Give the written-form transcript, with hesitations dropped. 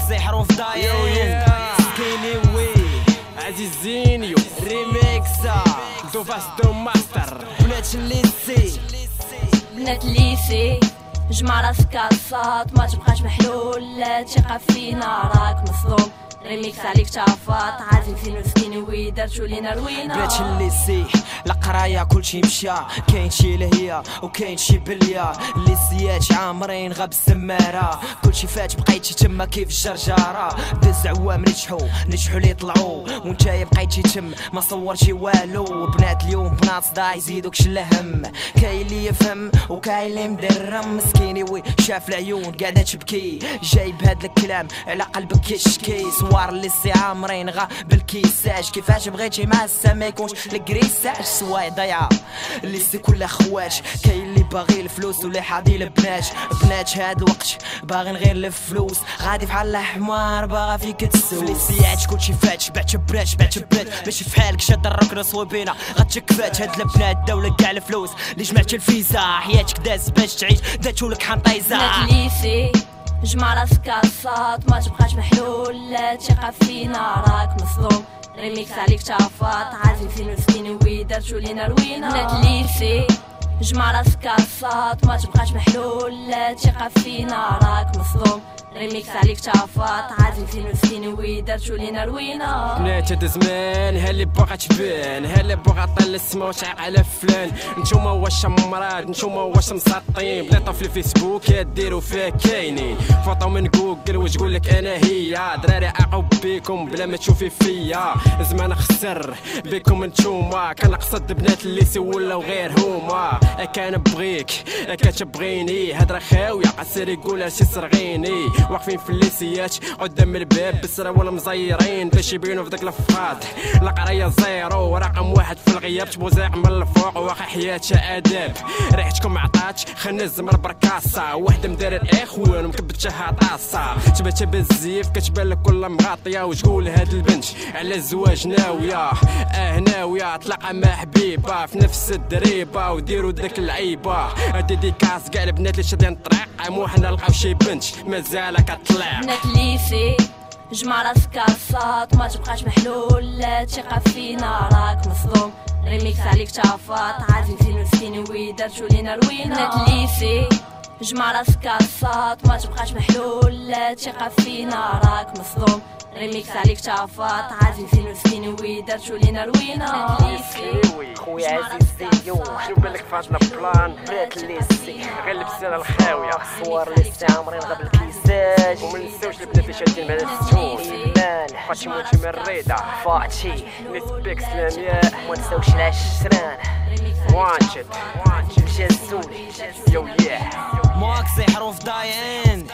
سحر وفضايين سكيني وي عزيزينيو ريميكسا دو فاس دو ماستر بنات الليسي بنات الليسي جمع راسك عالصات ما تبقاش محلول لا تيقع فينا راك مصدوم ريميكس عليك تافات عازم فين مسكين ويدرتو لينا روينا بنات الليسي القرايه كلشي مشى كاين شي لهيه وكاين شي بليه الليسيات عامرين غاب السماره كلشي فات بقيتي تما كيف الجرجاره دز عوام نجحوا لي طلعوا وانتايا بقيتي تم ما صورتي والو بنات اليوم بنات صداع يزيدوك شلهم كاين اللي يفهم وكاين اللي مدرم مسكيني وي شاف العيون قاعده تبكي جايب هاد الكلام على قلبك كيشكي صوار الليسي عامرين غا بالكيساج كيفاش بغيتي مع السما ما يكونش الكريساج سواي ضيعه الليسي كلها خواش كاين اللي باغي الفلوس واللي حاضي البنات بنات هاد الوقت باغين غير الفلوس غادي بحال الحمار باغا فيك تسوس الليسيات كلشي فات بعت بنات ماشي فحالك شاد الركنه صويبينا غتكفات هاد البنات الدوله كاع الفلوس اللي جمعت الفيزا حياتك داز باش تعيش داتولك حنطيزه بنات الليسي جمع راسك عالصات ما تبقاش محلول لا تيقع فينا راك مصدوم ريميكس عليك تافات عازم فين مسكين ويدرتو لينا روينا بنات الليسي جمع راسك عالصات ما تبقاش محلول لا تيقع فينا راك مصدوم ريميكس عليك تافات عازم فين مسكين ويدرتو لينا روينا بنات هاد زمان هاللي باغا تبان هاللي باغا طل السما وتعيق على فلان نتوما واش مراد نتوما واش مسطين بلا طف الفيسبوك يا ديرو فيها كاينين فوطو من جوجل وتقولك انا هي دراري عاقب بيكم بلا ما تشوفي فيا زمان خسر بيكم نتوما كنقصد بنات الليسي ولاو غير هما كان بغيك كتبغيني هضره خاويه قصير يقولها شي صرغيني واقفين في الليسيات قدام الباب بالسراول مزيرين باش يبينوا في داك الفخاد القرايه زيرو رقم واحد في الغياب تبغوا زايق من الفوق واخا حياتها اداب ريحتكم عطات خلينا الزمر بركاسه واحده مدار الاخوان ومكبتها طاسه تبات بالزيف كتبان لك كل مغاطيه وتقول هاد البنت على الزواج ناويه ناويه تلاقى مع حبيبه في نفس الدريبه وديروا داك اللعيبه ديديكاس كاع البنات اللي شادين الطريق مو حنا نلقاو شي بنت مازال كطلع بنات الليسي جمع راسك عالصات ما تبقاش محلول لا تيقع فينا راك مصدوم ريميكس عليك تافات عازم فين مسكين ويدرتو لينا روينا بنات الليسي جمع راسك عالصات ما تبقاش محلول لا تيقع فينا راك مصدوم ريميكس عليك تافات عازم فين مسكين ويدرتو لينا روينا خويا عزيزيو شنو بالك فاتنا بلان بنات الليسي غير لبسنا الخاويه صور الليسي عامرين غاب الكيساج وما نساوش البنات اللي شادين مع الستون ايمان فاطمه مريده فاتشي نسبيك سلامياء وما نساوش العشران وانشد الجزولي يو ياه ماك سحر وفضايين